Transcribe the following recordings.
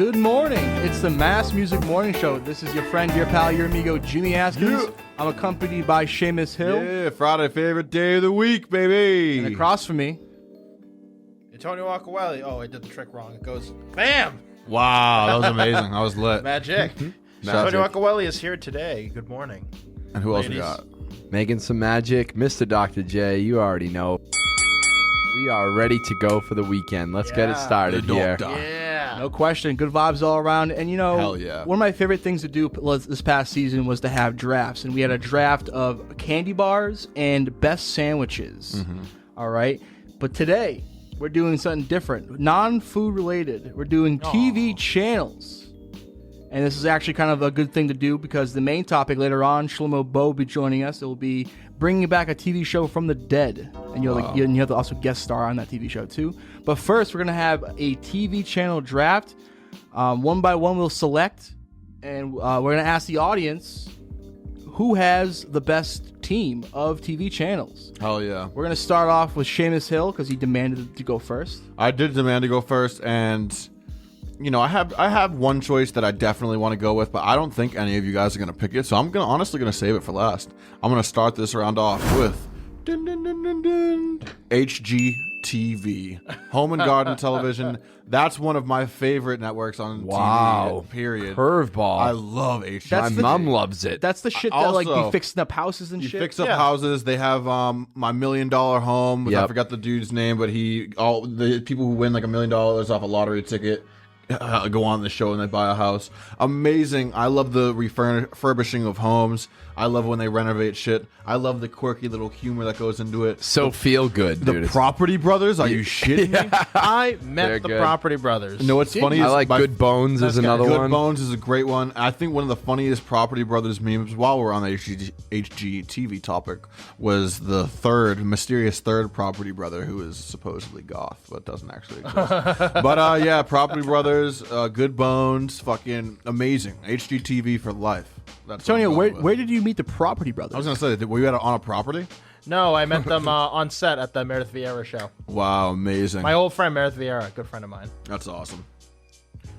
Good morning. It's the Mass Music Morning Show. This is your friend, your pal, your amigo, Jimmy Askins. Yeah. I'm accompanied by Seamus Hill. Yeah, Friday favorite day of the week, baby. And across from me, Antonio Agcaoili. Oh, I did the trick wrong. It goes, bam! Wow, that was amazing. I was lit. Magic. Antonio Agcaoili is here today. Good morning. And who else Ladies. we got? Making some magic. Mr. Dr. J, you already know. We are ready to go for the weekend. Let's get it started The here. doctor. Yeah. no question, good vibes all around. And you know, Hell yeah. one of my favorite things to do this past season was to have drafts. And we had a draft of candy bars and best sandwiches. All right. But today, we're doing something different. Non-food related. We're doing TV channels. And this is actually kind of a good thing to do because the main topic later on, Shlomo Bowe will be joining us. It will be bringing back a TV show from the dead. And you have to also guest star on that TV show too. But first, we're going to have a TV channel draft. One by one, we'll select. And we're going to ask the audience who has the best team of TV channels. Hell yeah. We're going to start off with Seamus Hill because he demanded to go first. I did demand to go first, and you know, I have one choice that I definitely want to go with, but I don't think any of you guys are gonna pick it, so I'm honestly gonna save it for last. I'm gonna start this round off with HGTV, Home and Garden Television. That's one of my favorite networks on Wow. TV. Period. Curveball. I love HGTV. My mom loves it. That's the shit that like Also, be fixing up houses and You shit. fix up houses. They have My $1 Million Home. I Yep. forgot the dude's name, but all the people who win like $1 million off a lottery ticket go on the show and they buy a house. Amazing. I love the refurbishing of homes. I love when they renovate shit. I love the quirky little humor that goes into it. so feel good, The dude. Property Brothers? Are you shitting me? I They're met the good. Property Brothers. You know what's funny? I is like Good Bones is another Good one. Bones is a great one. I think one of the funniest Property Brothers memes, while we're on the HGTV topic, was the mysterious third Property Brother who is supposedly goth, but doesn't actually exist. But yeah, Property Brothers, Good Bones, fucking amazing. HGTV for life. That's what I'm Antonio, going with. where did you meet the Property Brothers? I was going to say, were you on a property? No, I met them on set at the Meredith Vieira show. Wow, amazing. My old friend Meredith Vieira, a good friend of mine. That's awesome.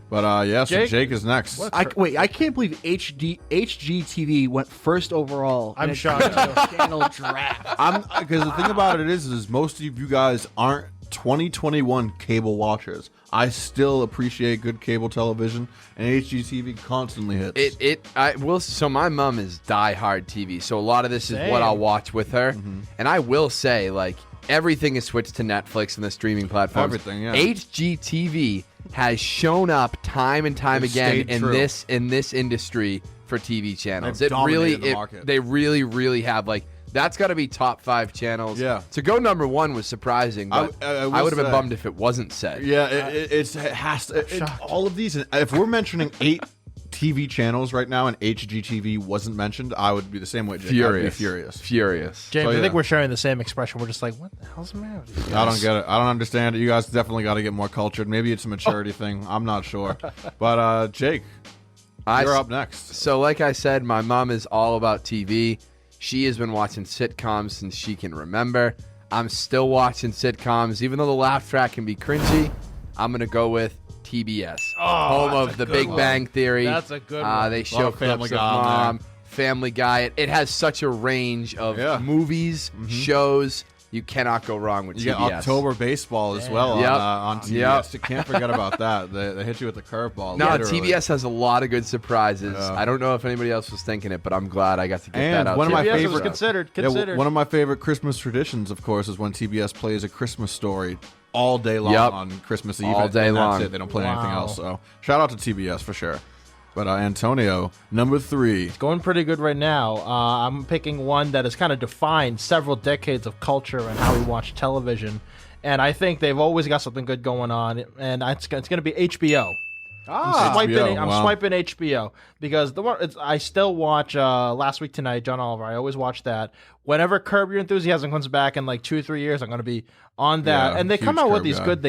But yeah, so Jake is next. I can't believe HGTV went first overall. I'm in a shocked. channel draft. Because the thing about it is most of you guys aren't 2021 cable watchers. I still appreciate good cable television, and HGTV constantly hits. So my mom is diehard TV, so a lot of this is Same. what I'll watch with her. And I will say, like, everything is switched to Netflix and the streaming platforms. Everything, yeah. HGTV has shown up time and time It's again stayed in true. this industry for TV channels. They've dominated the market. They really have, like, that's got to be top 5 channels. Yeah. To go number 1 was surprising, but I I would have been say- bummed if it wasn't said. Yeah, it has to. All of these, if we're mentioning 8 TV channels right now and HGTV wasn't mentioned, I would be the same way, Jake. I'd be furious. James, I yeah. think we're sharing the same expression. We're just like, what the hell's the matter with you guys? I don't get it. I don't understand it. You guys definitely got to get more cultured. Maybe it's a maturity thing. I'm not sure. But Jake, you're up next. So like I said, my mom is all about TV. She has been watching sitcoms since she can remember. I'm still watching sitcoms. Even though the laugh track can be cringy, I'm going to go with TBS. Home of The Big Bang Theory. That's a good one. They show Family clips of Guy on Mom, Family Guy. It has such a range of movies, shows. You cannot go wrong with You TBS. get October baseball as well Yep. on TBS. Yep. You can't forget about that. They hit you with the curveball. No, literally. TBS has a lot of good surprises. Yeah. I don't know if anybody else was thinking it, but I'm glad I got to get And that out. one of there. my TBS was favorite considered. Yeah, one of my favorite Christmas traditions, of course, is when TBS plays A Christmas Story all day long on Christmas Eve. All day and that's long. it. They don't play anything Wow. else. So shout out to TBS for sure. But Antonio, number 3. Going pretty good right now. I'm picking one that has kind of defined several decades of culture and how we watch television. And I think they've always got something good going on. And it's going to be HBO. I'm swiping HBO because I still watch Last Week Tonight, John Oliver. I always watch that. Whenever Curb Your Enthusiasm comes back in like 2 or 3 years, I'm going to be on that. Yeah, and they come huge out with Curb these guy. good.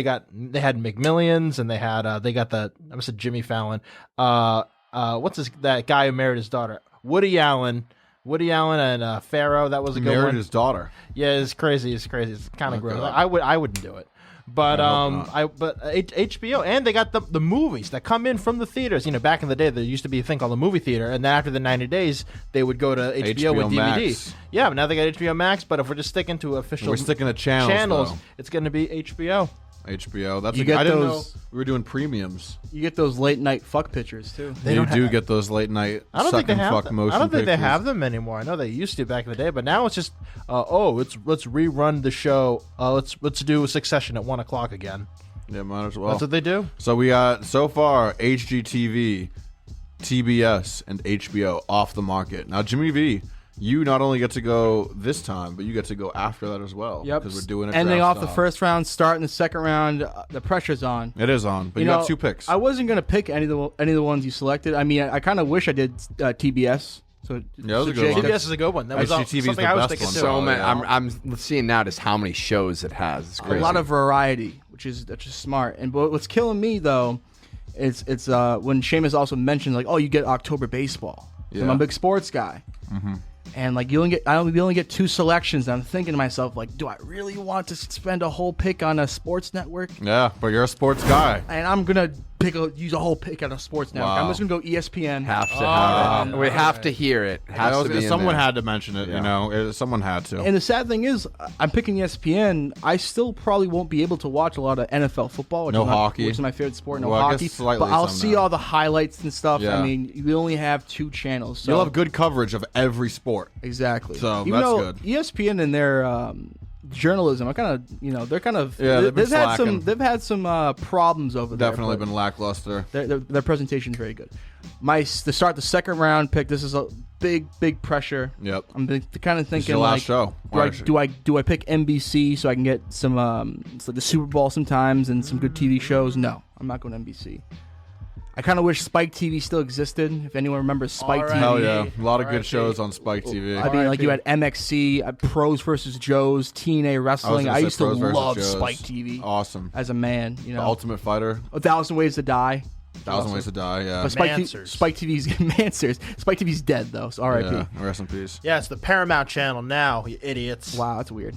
They had McMillions and they got the I said Jimmy Fallon. What's that guy who married his daughter? Woody Allen and Pharaoh. That was a good Married one. his daughter. Yeah, it's crazy. It's kind of gross. I wouldn't do it. But I hope HBO, and they got the movies that come in from the theaters. You know, back in the day, there used to be a thing called the movie theater, and then after the 90 days, they would go to HBO with DVD. Max. Yeah, but now they got HBO Max. But if we're just sticking to official, We're sticking to channels, though. it's going to be HBO. HBO. That's You get I didn't know those- we were doing premiums. You get those late night fuck pictures too. You do get those late night I don't think they have fuck them. motion I don't think they pictures. have them anymore. I know they used to back in the day, but now it's just let's rerun the show. Let's do Succession at 1 o'clock again. Yeah, might as well. That's what they do. So we got so far HGTV, TBS, and HBO off the market. Now, Jimmy V, you not only get to go this time, but you get to go after that as well. Yep. Because we're doing it. Ending draft off the style. first round, starting the second round. The pressure's on. It is on, but you know, got 2 picks. I wasn't gonna pick any of the ones you selected. I mean, I kind of wish I did TBS. So that was a good Jake, one. TBS is a good one. That was HGTV is something the I was best thinking one. too. So Oh, man, yeah. I'm seeing now just how many shows it has. It's a crazy. lot of variety, that's just smart. And what's killing me though, it's when Seamus also mentioned like, oh, you get October baseball. Yeah. I'm a big sports guy. Mm-hmm. And like we only get 2 selections. And I'm thinking to myself like, do I really want to spend a whole pick on a sports network? Yeah, but you're a sports guy. And I'm gonna use a whole pick on a sports network. Wow. I'm just gonna go ESPN. have to have it. We have to hear it. Has to be in Someone there. had to mention it. Yeah. You know, someone had to. And the sad thing is, I'm picking ESPN. I still probably won't be able to watch a lot of NFL football, No hockey. which is my favorite sport. No Well, I guess hockey, slightly but I'll some see now. all the highlights and stuff. Yeah. I mean, we only have 2 channels. So You'll have good coverage of every sport. exactly. So, Even that's though good. ESPN and their journalism, I kind of, they're kind of Yeah, they've been slacking. they've had some problems over there. Definitely but been lackluster. their presentation is very good. To start the second round pick, this is a big pressure. Yep. I'm kind of thinking your last like, show. do I pick NBC so I can get some it's like the Super Bowl sometimes and some good TV shows? No, I'm not going NBC. I kind of wish Spike TV still existed. If anyone remembers Spike TV, Hell yeah. A lot of good R.I.P. shows on Spike TV. I mean, like you had MXC, Pros versus Joes, TNA Wrestling. I used to love Spike TV Awesome. as a man. The Ultimate Fighter. 1,000 Ways to Die. 1,000 Ways to Die, yeah. But Mansers. Spike TV's Mansers. Spike TV's dead though. So R.I.P. Yeah, rest in peace. Yeah, it's the Paramount Channel now, you idiots. Wow, that's weird.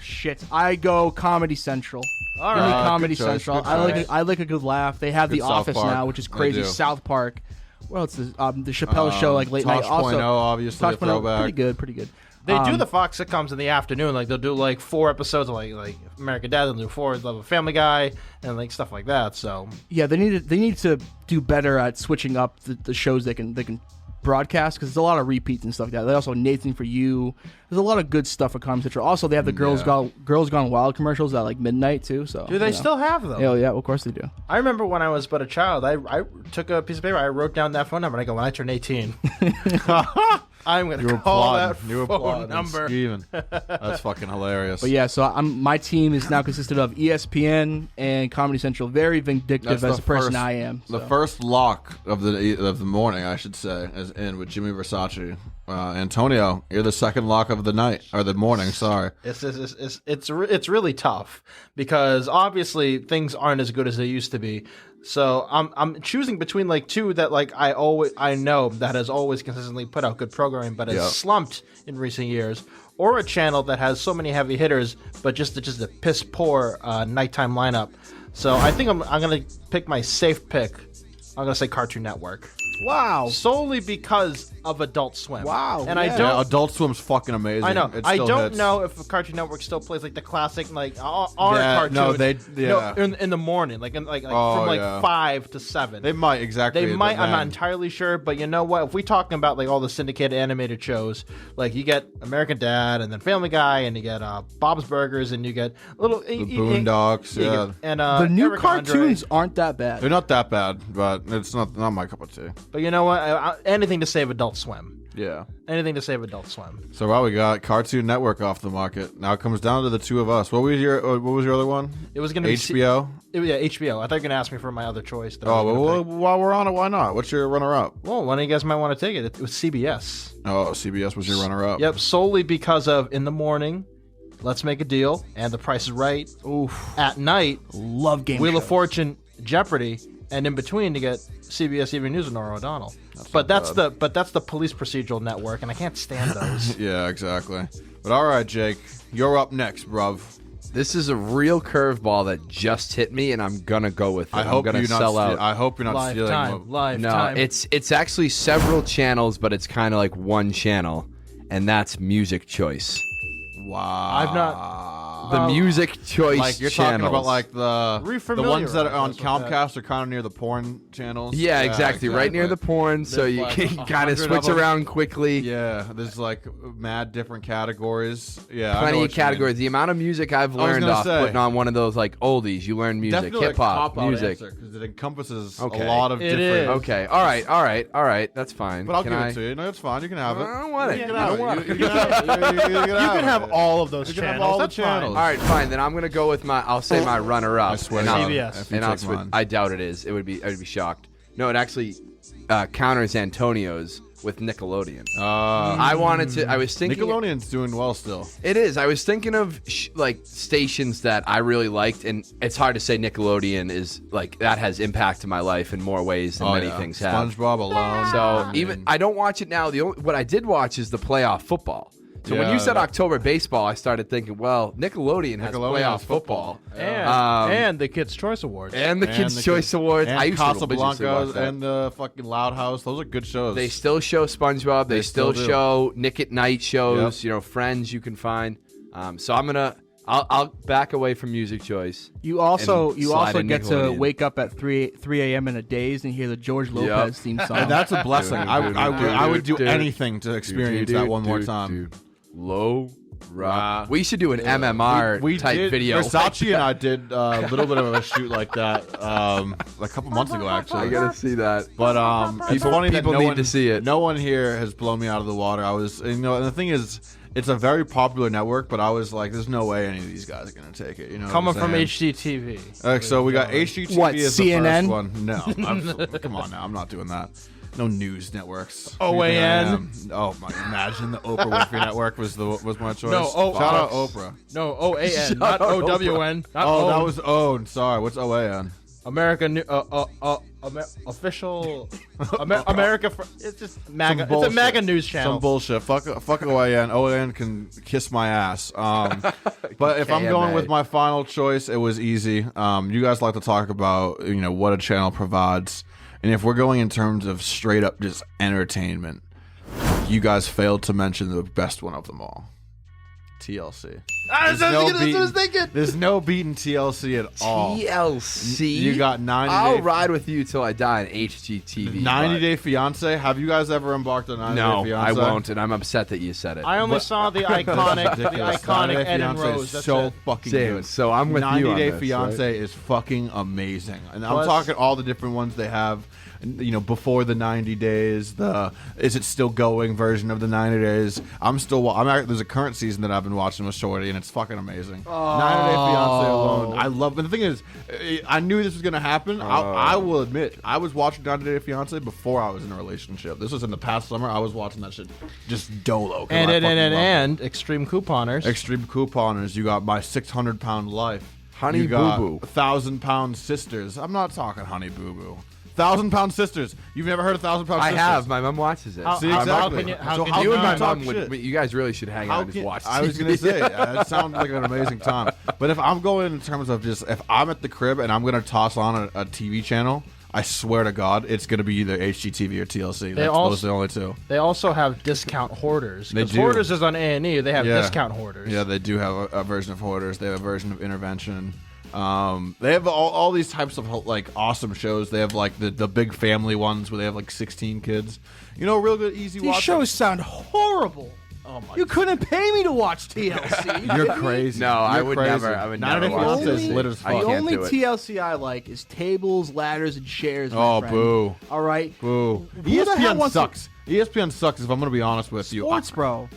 Shit. I go Comedy Central. All Give me right. Comedy good choice, Central. good I choice. like a good laugh. They have Good The South Office Park. now, which is They crazy. do. South Park. Well, it's the Chappelle Show, like late night. Also, Tosh.0, obviously, a Tosh.0, throwback. pretty good. They do the Fox sitcoms in the afternoon. Like they'll do like 4 episodes of like American Dad. They'll do 4 of a Family Guy and like stuff like that. So Yeah, they need to do better at switching up the shows they can broadcast because there's a lot of repeats and stuff like that. They also Nathan for You. There's a lot of good stuff at Comedy Central. Also, they have the Girls Gone Wild commercials at like midnight too. So do they still have them? Yeah, of course they do. I remember when I was but a child, I took a piece of paper, I wrote down that phone number, and I go, when I turn 18, I'm going to call that phone number. Scheming. That's fucking hilarious. But yeah, so my team is now consisted of ESPN and Comedy Central. Very vindictive That's as a person first- I am. The so. first lock of the morning, I should say, is in with Jimmy Versace. Antonio, you're the second lock of the night or the morning. Sorry. It's really tough because obviously things aren't as good as they used to be. So I'm choosing between like 2 that like I know that has always consistently put out good programming, but has slumped in recent years, or a channel that has so many heavy hitters, but just a piss poor nighttime lineup. So I think I'm gonna pick my safe pick. I'm gonna say Cartoon Network. Wow. Solely because of Adult Swim. Wow, And yeah. I Yeah, don't. Adult Swim's fucking amazing. I know. It I still don't hits. know if Cartoon Network still plays like the classic like our Yeah, cartoons. no, yeah. in the morning, like from Oh, like yeah. 5 to 7. They might, exactly. They might. but I'm not man, entirely sure, but you know what? If we talking about like all the syndicated animated shows, like you get American Dad, and then Family Guy, and you get Bob's Burgers, and you get little The Boondocks, yeah. and The new Eric Andre. cartoons aren't that bad. They're not that bad, but it's not my cup of tea. But you know what? Anything to save Adult Swim. Yeah. Anything to save Adult Swim. So we got Cartoon Network off the market. Now it comes down to the 2 of us. What was your other one? It was going to be HBO. HBO. I thought you were going to ask me for my other choice. that I Oh, was gonna well, pick. while we're on it, why not? What's your runner-up? Well, one of you guys might want to take it. It was CBS. Oh, CBS was your runner-up. Yep, solely because of In the Morning, Let's Make a Deal, and The Price is Right. Oof. At night, Love game Wheel shows. of Fortune, Jeopardy, and in between to get CBS Evening News with Norah O'Donnell. But that's the police procedural network, and I can't stand those. Yeah, exactly. But all right, Jake, you're up next, bruv. This is a real curveball that just hit me, and I'm gonna go with it. I hope I'm gonna you're sell not. out. I hope you're not stealing. Lifetime. No, Lifetime. it's actually several channels, but it's kind of like one channel, and that's Music Choice. Wow. I've not. The Music Choice Like you're channels. talking about like the ones that are on Refamiliarize us with Comcast are kind of near the porn channels. Yeah, exactly. Right near the porn, so There's you like can kind of 100 switch of 'em. around quickly. Yeah, there's like mad different categories. Yeah, I know Plenty what of you categories. The amount of music I've I was learned gonna off say. putting on one of those like oldies. You learn mean. music, Definitely hip hop, music. because it encompasses Okay. a lot of It different. is. Okay. All right. That's fine. But I'll Can give I? it to you. No, it's fine. You can have it. I don't want it. You can I have don't it. want You it. can have it. You You can have it. all of those You can have channels. all the That's fine. channels. All right, fine. Then I'm gonna go with my. I'll say my runner-up. I swear and to I'll- God, CBS. if you and I'll take switch. mine. I doubt it is. I would be shocked. No, it actually counters Antonio's with Nickelodeon. I wanted to. I was thinking. Nickelodeon's doing well still. It is. I was thinking of like stations that I really liked, and it's hard to say Nickelodeon is like that has impacted my life in more ways than many things have. SpongeBob alone. So even I don't watch it now. What I did watch is the playoff football. So when Yeah, you said that- October baseball, I started thinking, well, Nickelodeon has Nickelodeon playoff has football. And the Kids' Choice Awards. And the Kids' Choice Awards. and I used to religiously watch Casablanca that. and the fucking Loud House. Those are good shows. They still show SpongeBob. They They still still do. show Nick at Night shows. Yep. You know, Friends you can find. So I'll back away from Music Choice. You also And slide in get to Nickelodeon. wake up at 3 a.m. in a daze and hear the George Lopez theme song. And that's a blessing. I would do anything to experience that one more time. Low rock. We should do an MMR type did, video. Versace and I did a little bit of a shoot like that a couple months ago, actually. I gotta see that. But it's funny that people no need one, to see it. No one here has blown me out of the water. I was, and the thing is, it's a very popular network, but I was like, there's no way any of these guys are gonna take it. You know, what Coming I'm from saying? HGTV. So we got HGTV What, as the CNN? first one. No, absolutely. Come on now, I'm not doing that. No news networks. OAN? You think I am? Oh my! Imagine the Oprah Winfrey Network was my choice. No, shout out Oprah. No, OAN, Shut not up, OWN. Not Oh, that OWN. was OWN. Sorry, what's OAN? American official America. It's just MAGA. It's a bullshit. MAGA news channel. Some bullshit. Fuck OAN. OAN can kiss my ass. But if I'm going KMA. with my final choice, it was easy. You guys like to talk about what a channel provides, and if we're going in terms of straight up just entertainment, you guys failed to mention the best one of them all. TLC. There's no beating TLC at all. TLC. You got 90 I'll Day- ride with you till I die in HGTV. 90 Day Fiance. Have you guys ever embarked on 90 No, Day I Fiance? won't, and I'm upset that you said it. I only But- saw the Ridiculous. iconic 90 Day Ed and Fiancé Rose. is That's so it. fucking Same. good. So I'm with 90 you on Day this, Fiance right? is fucking amazing, and I'm Plus- talking all the different ones they have. Before the 90 days, the is it still going version of the 90 days. There's a current season that I've been watching with Shorty, and it's fucking amazing. 90 Day Fiance alone, I love. And the thing is, I knew this was gonna happen. I will admit, I was watching 90 Day Fiance before I was in a relationship. This was in the past summer. I was watching that shit just dolo. 'cause I fucking love it. And Extreme Couponers. Extreme Couponers. You got My 600-Pound Life. Honey you got Boo Boo. 1,000-Pound Sisters. I'm not talking Honey Boo Boo. 1,000-Pound Sisters. You've never heard of 1,000-Pound I Sisters? have. My mom watches it. See, How exactly. can you- how So can how you and my can talk mom shit? would. You guys really should hang out and just watch. I was TV. gonna say it sounds like an amazing time. But if I'm going in terms of just if I'm at the crib and I'm gonna toss on a TV channel, I swear to God, it's gonna be either HGTV or TLC. Those are the only two. They also have Discount Hoarders. They 'Cause do. Hoarders is on A&E. They have Yeah. Discount Hoarders. Yeah, they do have a version of Hoarders. They have a version of Intervention. They have all these types of like awesome shows. They have like the big family ones where they have like 16 kids. Real good, easy These watch. shows sound horrible. Oh my! You couldn't pay me to watch TLC. You're crazy. No, I You're would crazy. never- I would 90 never Day watch Fiancé is TLC. lit as I fuck. The can't only do it. TLC I like is tables, ladders, and chairs. my Oh, friend. boo. All right. Boo. the hell ESPN wants to- sucks. ESPN sucks. If I'm gonna be honest with you, Sports, bro.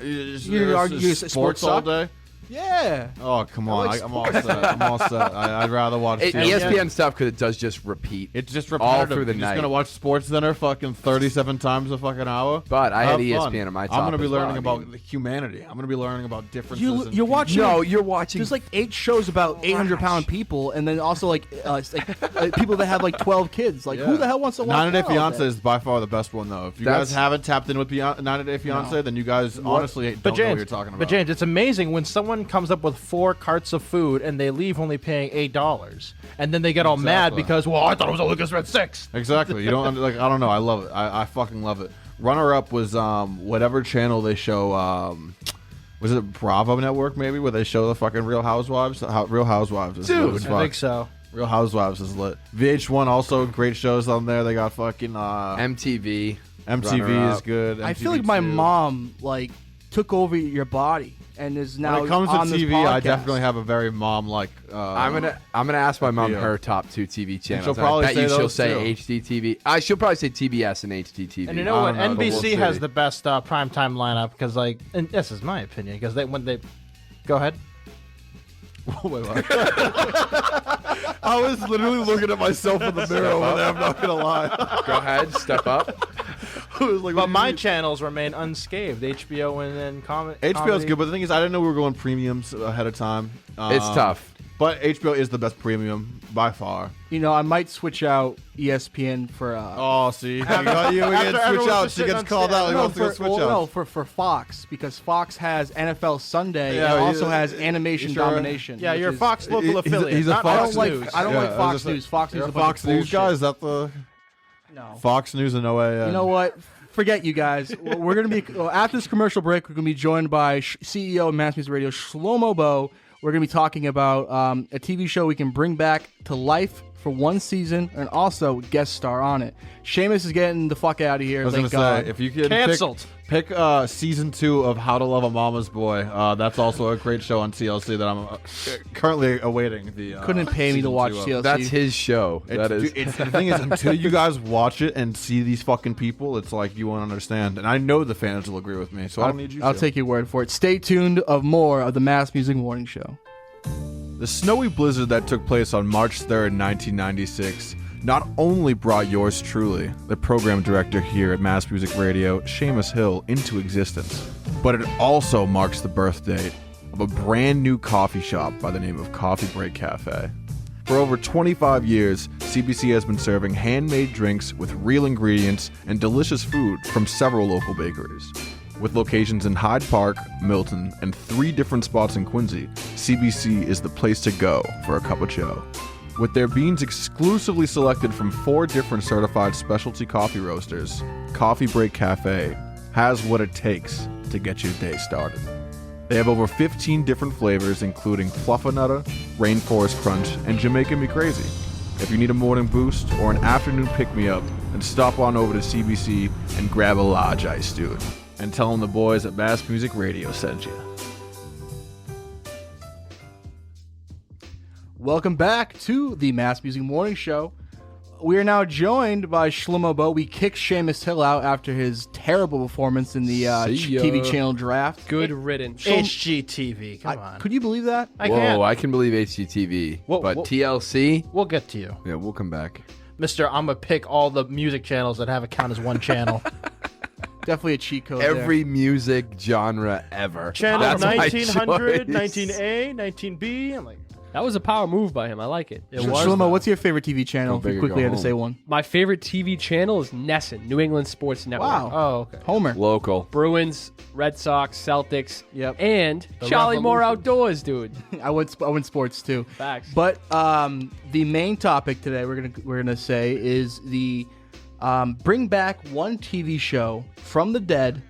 You argue sports sports all suck? day. Yeah. Oh come on! like I'm all set. I'm all set. I'd rather watch. ESPN stuff because it does just repeat. It's just all repetitive. through the You're night. just gonna watch Sports Center fucking 37 times a fucking hour. But I had Have fun. ESPN on my I'm top gonna be as well, learning I about mean. humanity. I'm gonna be learning about differences. in You're watching. No, you're watching. There's like 8 shows about 800-pound people, and then also like people that have like 12 kids. Like, who the hell wants to watch 90 Day that all Fiance day? is by far the best one, though. If you That's- guys haven't tapped in with 90 Day Fiance, then you guys honestly don't know what you're talking about. But James, it's amazing when someone someone comes up with 4 carts of food and they leave only paying $8, and then they get all mad Exactly. because, well, I thought it was only going to spend 6. Exactly. You don't like. I don't know. I love it. I fucking love it. Runner up was whatever channel they show. Was it Bravo Network maybe where they show the fucking Real Housewives? Real Housewives is lit as I fuck. think so. Real Housewives is lit. VH1 also great shows on there. They got fucking MTV. MTV Runner is Up. good. I feel like my mom like took over your body and is now When it comes to on this TV, I podcast. definitely have a very mom-like. I'm gonna ask my mom appeal. her top 2 TV channels. she'll probably I bet say you she'll those say too. HGTV. She'll probably say TBS and HGTV. And you know what? I don't know, but NBC we'll has see. the best primetime lineup because, like, and this is my opinion, because when they go ahead. Wait, what? I was literally looking at myself in the mirror over there. I'm not gonna lie. Go ahead, step up. I was like, But my channels remain unscathed. HBO and then HBO's comedy. good, but the thing is, I didn't know we were going premiums ahead of time. It's tough. But HBO is the best premium by far. You know, I might switch out ESPN for Oh, see, we got you. We After get everyone's switch out. just She sitting gets on called stand. out. He no, wants to go for, switch well, out. no, for Fox, because Fox has NFL Sunday Yeah, and he- also has Animation you sure? Domination. Yeah, which you're a is- Fox local he's a affiliate. Fox I don't like News. I don't Yeah, like I was Fox just like, News. Fox News You're is a a bunch Fox of News bullshit. guy? Is that the No. Fox News and OAN? You know what? Forget you guys. We're gonna be after this commercial break. We're gonna be joined by CEO of Mass Music Radio, Shlomo Bowe. We're gonna be talking about a TV show we can bring back to life for one season and also guest star on it. Seamus is getting the fuck out of here. I was Thank gonna God. say, if you could Canceled. pick season 2 of How to Love a Mama's Boy. That's also a great show on TLC that I'm currently awaiting. The Couldn't pay me to season watch 2 of. TLC. That's his show. That is. The thing is, until you guys watch it and see these fucking people, it's like you won't understand. And I know the fans will agree with me, so I don't need you. I'll to. take your word for it. Stay tuned of more of the Mass Music Morning Show. The snowy blizzard that took place on March 3rd, 1996, not only brought yours truly, the program director here at Mass Music Radio, Seamus Hill, into existence, but it also marks the birth date of a brand new coffee shop by the name of Coffee Break Cafe. For over 25 years, CBC has been serving handmade drinks with real ingredients and delicious food from several local bakeries. With locations in Hyde Park, Milton, and 3 different spots in Quincy, CBC is the place to go for a cup of joe. With their beans exclusively selected from 4 different certified specialty coffee roasters, Coffee Break Cafe has what it takes to get your day started. They have over 15 different flavors, including Fluffernutter, Rainforest Crunch, and Jamaica Me Crazy. If you need a morning boost or an afternoon pick-me-up, then stop on over to CBC and grab a large iced dude. And tell them the boys at Mass Music Radio sent you. Welcome back to the Mass Music Morning Show. We are now joined by Shlomo Bowe. We kicked Seamus Hill out after his terrible performance in the See ya. TV channel draft. Good riddance. HGTV. Come on. Could you believe that? I Whoa, can't. I can believe HGTV. Whoa, but whoa. TLC, We'll get to you. yeah, we'll come back. Mister, I'm going to pick all the music channels that have it count as one channel. Definitely a cheat code Every music genre ever. Channel That's my 1900, choice. 19A, 19B. I'm like, That was a power move by him. I like it. it there. was. Shlomo, though. what's your favorite TV channel? Go If you big or quickly go had to say home. one. My favorite TV channel is Nesson, New England Sports Network. Wow. Oh, okay. Homer. Local. Bruins, Red Sox, Celtics, Yep. and The Charlie Moore Revolution. Outdoors, dude. I went sports too. Facts. But the main topic today we're gonna say is the bring back one TV show from the dead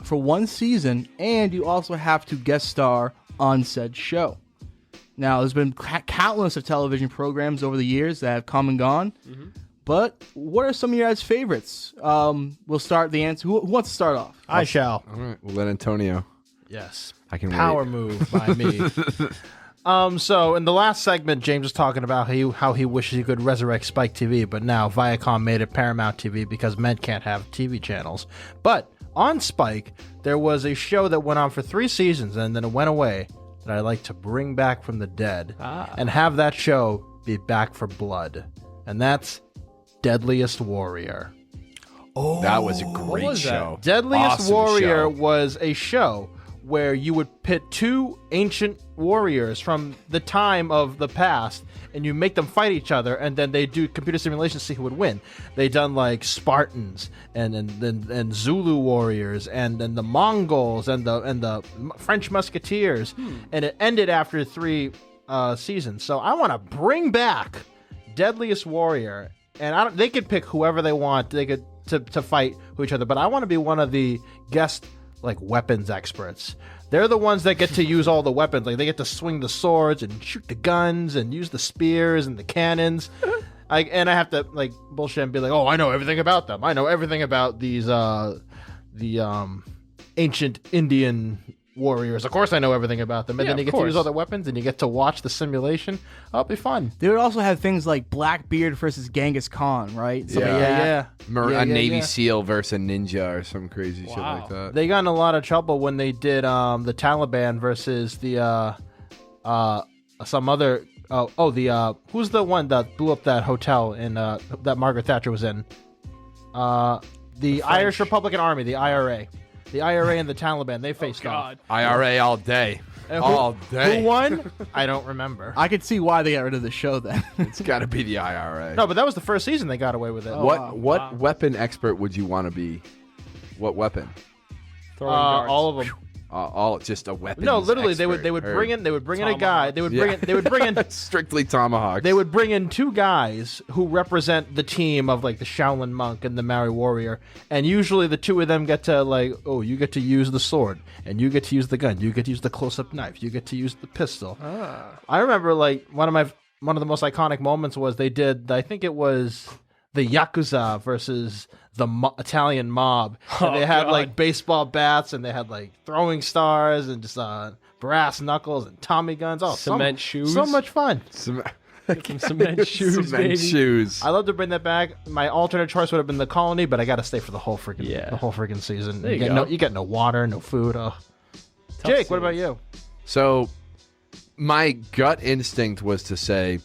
for one season, and you also have to guest star on said show. Now, there's been countless of television programs over the years that have come and gone, but what are some of your guys' favorites? We'll start the answer. Who wants to start off? I shall. All right, we'll let Antonio. Yes. I can Power wait. move by me. So in the last segment, James was talking about how he wishes he could resurrect Spike TV, but now Viacom made it Paramount TV because men can't have TV channels. But on Spike, there was a show that went on for 3 seasons and then it went away that I'd like to bring back from the dead and have that show be back for blood. And that's Deadliest Warrior. That was a great was that? show. Deadliest Awesome Warrior show. was a show where you would pit two ancient warriors from the time of the past, and you make them fight each other, and then they do computer simulations to see who would win. They done like Spartans and Zulu warriors, and then the Mongols and the French Musketeers, and it ended after 3 seasons. So I want to bring back Deadliest Warrior, and they could pick whoever they want. They could to fight with each other, but I want to be one of the guest like weapons experts. They're the ones that get to use all the weapons. Like they get to swing the swords and shoot the guns and use the spears and the cannons. I have to like bullshit and be like, oh, I know everything about them. I know everything about these ancient Indian warriors. Of course I know everything about them. And then you get to use all their weapons and you get to watch the simulation. Oh, it'll be fun. They would also have things like Blackbeard versus Genghis Khan, right? So Yeah. A Navy SEAL versus a ninja or some crazy shit like that. They got in a lot of trouble when they did the Taliban versus the some other who's the one that blew up that hotel in that Margaret Thatcher was in? The Irish Republican Army, the IRA. The IRA and the Taliban, they faced off. IRA all day. All day. Who won? I don't remember. I could see why they got rid of the show then. It's got to be the IRA. No, but that was the first season they got away with it. What weapon expert would you want to be? What weapon? Throwing darts. All of them. All just a weapon. No, literally, they would bring in a guy. They would bring in strictly tomahawks. They would bring in 2 guys who represent the team of like the Shaolin monk and the Maori warrior, and usually the 2 of them get to like, oh, you get to use the sword, and you get to use the gun, you get to use the close-up knife, you get to use the pistol. I remember like one of the most iconic moments was they did. I think it was the Yakuza versus the Italian mob. And they had like baseball bats, and they had like throwing stars and just brass knuckles and Tommy guns. Oh, Cement shoes. So much fun. Some cement shoes, baby. shoes. I love to bring that back. My alternate choice would have been the Colony, but I got to stay for the whole freaking season. There you go. You get no water, no food. Oh. Jake, what about you? So, my gut instinct was to say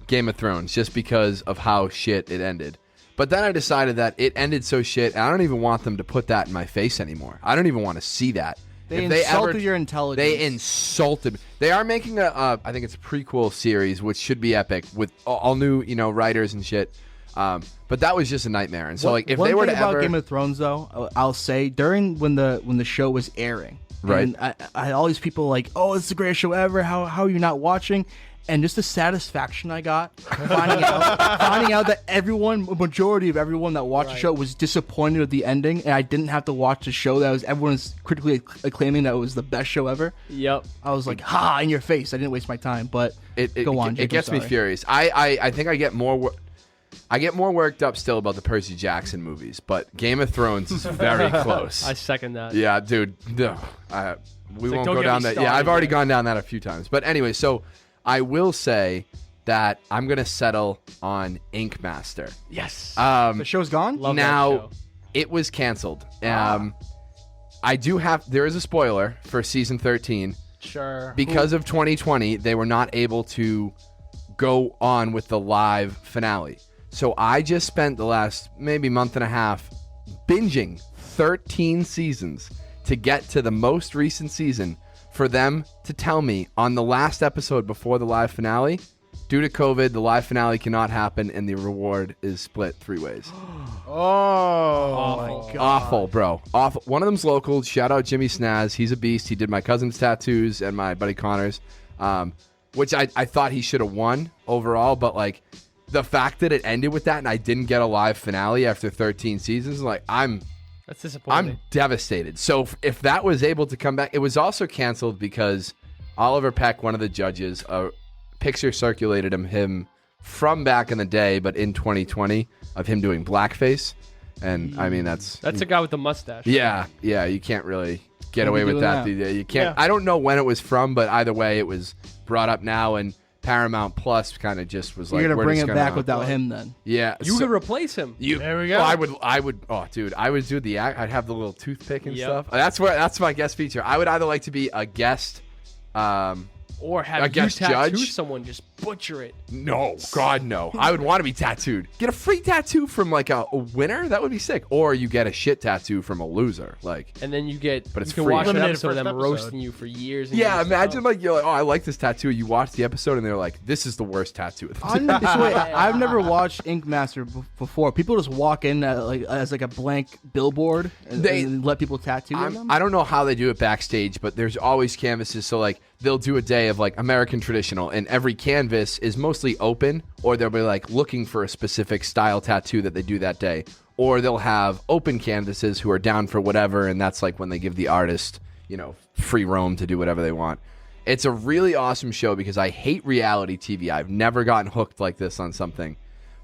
Game of Thrones, just because of how shit it ended. But then I decided that it ended so shit, and I don't even want them to put that in my face anymore. I don't even want to see that. They insulted your intelligence. They insulted. They are making I think it's a prequel series, which should be epic with all new, writers and shit. But that was just a nightmare. And so, if they were to about Game of Thrones, though, I'll say during when the show was airing, right? And I had all these people like, "Oh, it's the greatest show ever. How are you not watching?" And just the satisfaction I got finding out that majority of everyone that watched the show was disappointed with the ending, and I didn't have to watch the show that everyone's critically acclaiming that it was the best show ever. Yep. I was like, in your face. I didn't waste my time, but go on. Jake, it gets me furious. I think I get more worked up still about the Percy Jackson movies, but Game of Thrones is very close. I second that. Yeah, dude. No, we won't go down that. Yeah, I've already gone down that a few times. But anyway, so I will say that I'm going to settle on Ink Master. Yes. The show's gone? Love now, that show. It was canceled. There is a spoiler for season 13. Sure. Because of 2020, they were not able to go on with the live finale. So I just spent the last maybe month and a half binging 13 seasons to get to the most recent season for them to tell me on the last episode before the live finale, due to COVID, the live finale cannot happen and the reward is split 3 ways. Oh, my God. Awful, bro. Awful. One of them's local. Shout out Jimmy Snaz. He's a beast. He did my cousin's tattoos and my buddy Connor's, which I thought he should have won overall, but like the fact that it ended with that and I didn't get a live finale after 13 seasons, like That's disappointing. I'm devastated. So if that was able to come back, it was also canceled because Oliver Peck, one of the judges, a picture circulated of him from back in the day, but in 2020, of him doing blackface. And I mean, that's a guy with the mustache. Yeah, you can't really get away with doing that. that. You can't. I don't know when it was from, but either way, it was brought up now, and Paramount Plus kind of just was like, You're we're gonna bring just it back without him then. Yeah, You could replace him. There we go. Well, I would. Oh, dude, I would do the act. I'd have the little toothpick and stuff. That's my guest feature. I would either like to be a guest, Or I have you guess tattoo judge? someone just butcher it. No, God, no. I would want to be tattooed. Get a free tattoo from like a winner. That would be sick. Or you get a shit tattoo from a loser. Like, And then you get, But it's you can free. watch an Eliminated episode of them first episode. roasting you for years. And yeah, years. imagine like you're like, oh, I like this tattoo. You watch the episode and they're like, this is the worst tattoo. I've never watched Ink Master before. People just walk in as like a blank billboard and let people tattoo them. I don't know how they do it backstage, but there's always canvases. So like they'll do a day of like American traditional, and every canvas is mostly open, or they'll be like looking for a specific style tattoo that they do that day, or they'll have open canvases who are down for whatever, and that's like when they give the artist, you know, free roam to do whatever they want. It's a really awesome show because I hate reality TV. I've never gotten hooked like this on something,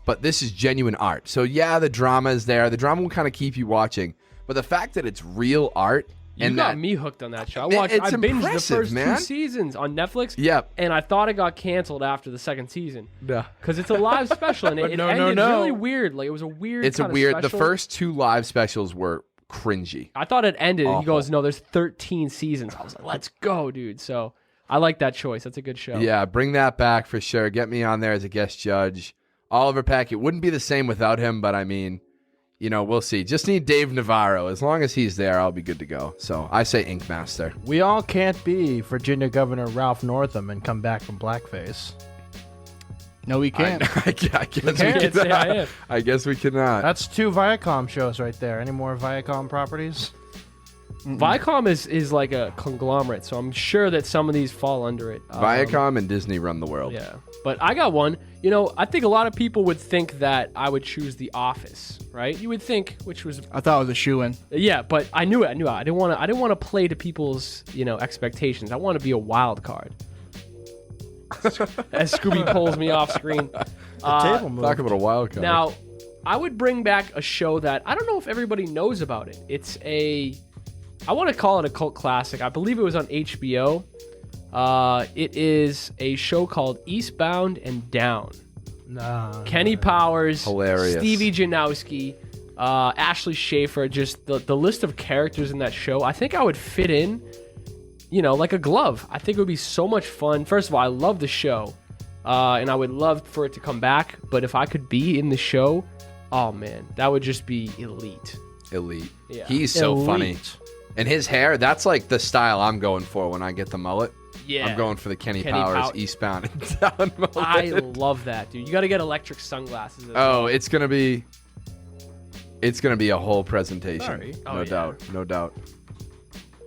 but this is genuine art. So yeah, the drama is there. The drama will kind of keep you watching, but the fact that it's real art. You And got that, me hooked on that show. I Man, watched. it's I binged the impressive, first man. 2 seasons on Netflix. Yep. And I thought it got canceled after the second season. Yeah. Because it's a live special and it ended really weird. Like it was a weird. It's a kind of weird. The special. first 2 live specials were cringy. I thought it ended. And he Awful. goes, "No, there's 13 seasons." I was like, "Let's go, dude!" So I like that choice. That's a good show. Yeah, bring that back for sure. Get me on there as a guest judge. Oliver Peck. It wouldn't be the same without him, but I mean, you know, we'll see. Just need Dave Navarro. As long as he's there, I'll be good to go. So I say Ink Master. We all can't be Virginia Governor Ralph Northam and come back from blackface. No, we can't. I guess we can't say I cannot. am. I guess we cannot. That's 2 Viacom shows right there. Any more Viacom properties? Viacom is like a conglomerate, so I'm sure that some of these fall under it. Viacom and Disney run the world. Yeah, but I got one. You know, I think a lot of people would think that I would choose The Office, right? You would think, which was I thought it was a shoe-in. yeah, but I knew it. I didn't want to play to people's expectations. I want to be a wild card. As Scooby pulls me off screen. Table move. Talk about a wild card. Now, I would bring back a show that I don't know if everybody knows about it. I want to call it a cult classic. I believe it was on HBO. It is a show called Eastbound and Down. Nah. Kenny Powers, Hilarious. Stevie Janowski, Ashley Schaefer, just the list of characters in that show. I think I would fit in, like a glove. I think it would be so much fun. First of all, I love the show, and I would love for it to come back. But if I could be in the show, oh man, that would just be elite. Elite. Yeah. He's so Elite. funny. And his hair, that's like the style I'm going for when I get the mullet. Yeah. I'm going for the Kenny Kenny Powers Pow- Eastbound and Down mullet. I love that, dude. You got to get electric sunglasses. as Oh, well. it's gonna be a whole presentation. Sorry. Oh, No yeah. doubt. No doubt.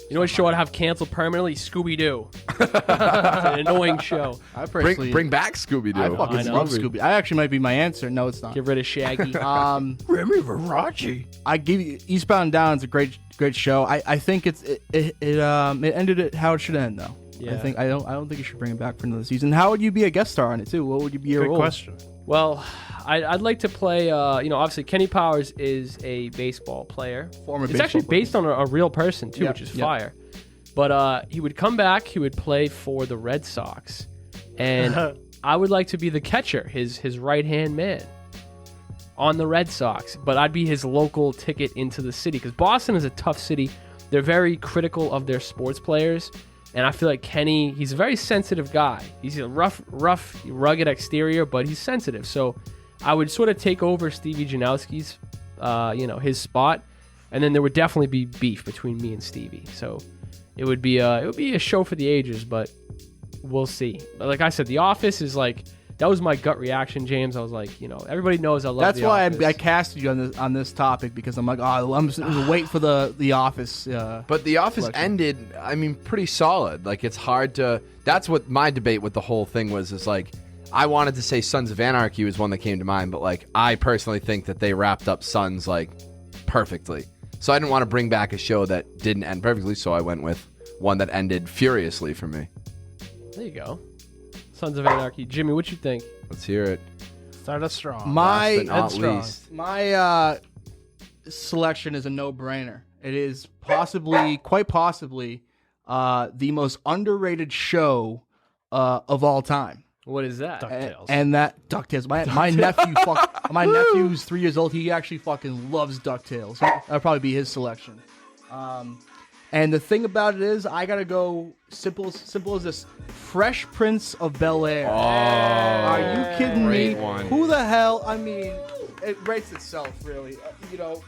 You know what show I'd have canceled permanently? Scooby Doo. It's an annoying show. I personally Bring back Scooby I Doo. fucking know. love Scooby. I actually might be my answer. No, it's not. Get rid of Shaggy. Remy Verace. I give you Eastbound and Down is a great show. I think it ended it how it should end though. Yeah. I don't think you should bring it back for another season. How would you be a guest star on it too? What would you be your Good role? question. Well, I'd like to play. Obviously Kenny Powers is a baseball player. Former It's baseball actually player. based on a real person too, Yep, which is yep. fire. But he would come back. He would play for the Red Sox, and I would like to be the catcher, his right hand man on the Red Sox. But I'd be his local ticket into the city because Boston is a tough city. They're very critical of their sports players. And I feel like Kenny, he's a very sensitive guy. He's a rough, rugged exterior, but he's sensitive. So I would sort of take over Stevie Janowski's, his spot, and then there would definitely be beef between me and Stevie. So it would be a show for the ages, but we'll see. But like I said, The Office is like that was my gut reaction, James. I was like, everybody knows I love. That's The why Office. I casted you on this topic because I'm like, oh, I'm just gonna wait for the Office. But The Office selection. ended, I mean, pretty solid. Like, it's hard to... That's what my debate with the whole thing was, is like, I wanted to say Sons of Anarchy was one that came to mind, but, like, I personally think that they wrapped up Sons, like, perfectly. So I didn't want to bring back a show that didn't end perfectly, so I went with one that ended furiously for me. There you go. Sons of Anarchy. Jimmy, what you think? Let's hear it. Start us strong. My Last but not Headstrong. least. My selection is a no-brainer. It is quite possibly, the most underrated show of all time. What is that? DuckTales. And that DuckTales. My nephew, my nephew's 3 years old. He actually fucking loves DuckTales. That'll probably be his selection. And the thing about it is, I gotta go simple as this: Fresh Prince of Bel-Air. Oh, Are you kidding me? great one. Who the hell? I mean, it rates itself, really. You know.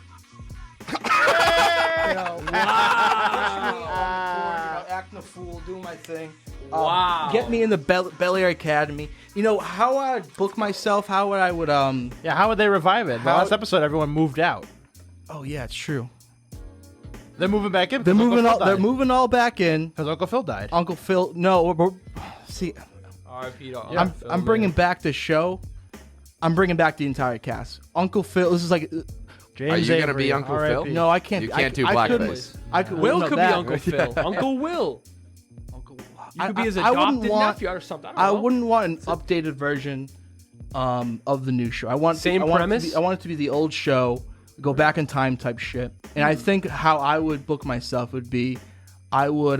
Acting a fool, doing my thing. Wow. Get me in the Bel Air Academy. You know how I'd book myself. How I would Yeah, how would they revive it? The How- last episode, everyone moved out. Oh yeah, it's true. They're moving back in. They're moving all back in. because Uncle Phil died. Uncle Phil. No, see, R.I.P. to I'm Phil, I'm bringing man. back the show. I'm bringing back the entire cast. Uncle Phil. This is like. James Are you gonna Avery, be Uncle R.I.P. Phil? No, I can't. You can't do I couldn't- blackface. I could. Will no, could that- be Uncle Phil. Uncle Will. Uncle. You could be his I wouldn't adopted want- nephew or something. I don't know. wouldn't want an updated version of the new show. I want Same I want premise? I want it to be the old show, go back in time type shit. And I think how I would book myself would be, I would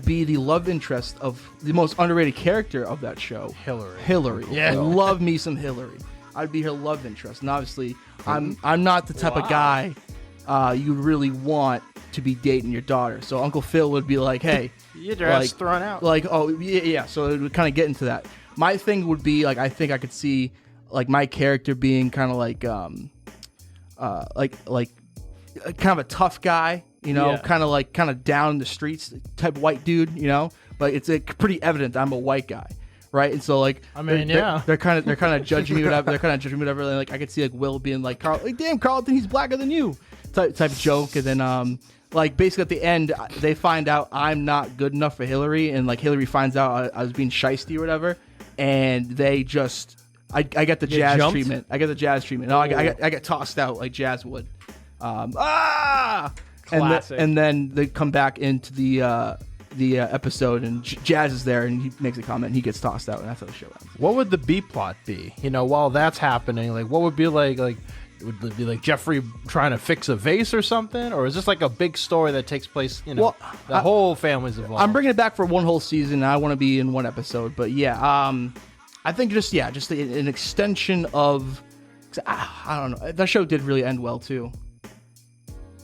be the love interest of the most underrated character of that show, Hillary. Yeah. I love me some Hillary. I'd be her love interest, and obviously, I'm not the type of guy you really want to be dating your daughter. So Uncle Phil would be like, hey. You get your ass thrown out. Like, oh yeah. So it would kind of get into that. My thing would be like, I think I could see like my character being kind of like kind of a tough guy, you know, Yeah. kind of down the streets type white dude, you know. But it's pretty evident I'm a white guy, right? And so like, I mean, they're kind of judging me whatever. They're kind of judging me whatever. And, like I could see like Will being like, damn, Carlton, he's blacker than you, type of joke, and then like basically at the end, they find out I'm not good enough for Hillary, and like Hillary finds out I was being shiesty or whatever, and they just I get the jazz jumped? treatment. I get the jazz treatment. No, I get tossed out like Jazz would. Classic. And then they come back into the episode, and Jazz is there, and he makes a comment, and he gets tossed out, and that's how the show ends. What would the B plot be? You know, while that's happening, like what would be like would it be like Jeffrey trying to fix a vase or something, or is this like a big story that takes place? You know, Well, the whole family's involved. I'm bringing it back for one whole season. I want to be in one episode, but yeah, I think just an extension of. I don't know. That show did really end well too,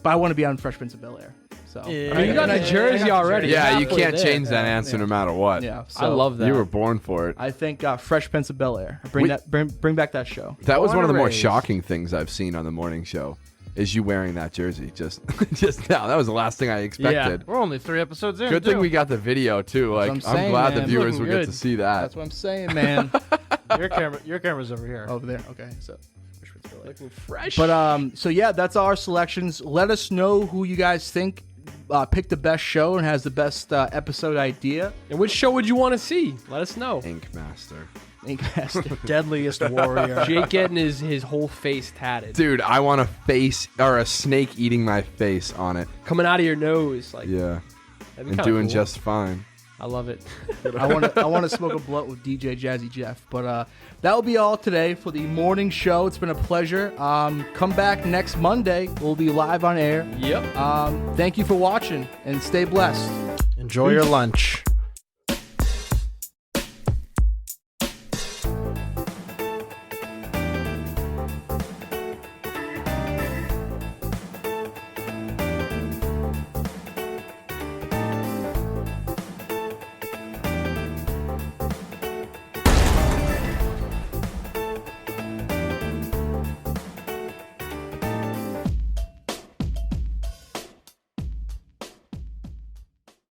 but I want to be on Fresh Prince of Bel-Air. So Yeah. I mean, you got the jersey already. Yeah, you Halfway can't there. change that answer no matter what. yeah, I love that. You were born for it. I think Fresh Prince of Bel-Air. Bring back that show. That was Born one of the and more raised. shocking things I've seen on the morning show. Is you wearing that jersey just now? That was the last thing I expected. We're only 3 episodes in. Good thing we got the video too. Like That's what I'm I'm saying, glad the man. viewers Looking will get good. to see that. That's what I'm saying, man. your camera's over here. Over there. Okay, so Fresh Prince of Bel-Air. Looking fresh. But so yeah, that's our selections. Let us know who you guys think picked the best show and has the best episode idea. and which show would you want to see? Let us know. Ink Master. Deadliest warrior. Jake getting his whole face tatted, Dude, I want a face or a snake eating my face on it. coming out of your nose. Like, Yeah. that'd be And kinda doing cool. just fine. I love it. I want to smoke a blunt with DJ Jazzy Jeff. But that will be all today for the morning show. It's been a pleasure. Come back next Monday. We'll be live on air. Yep. Thank you for watching and stay blessed. Enjoy your lunch.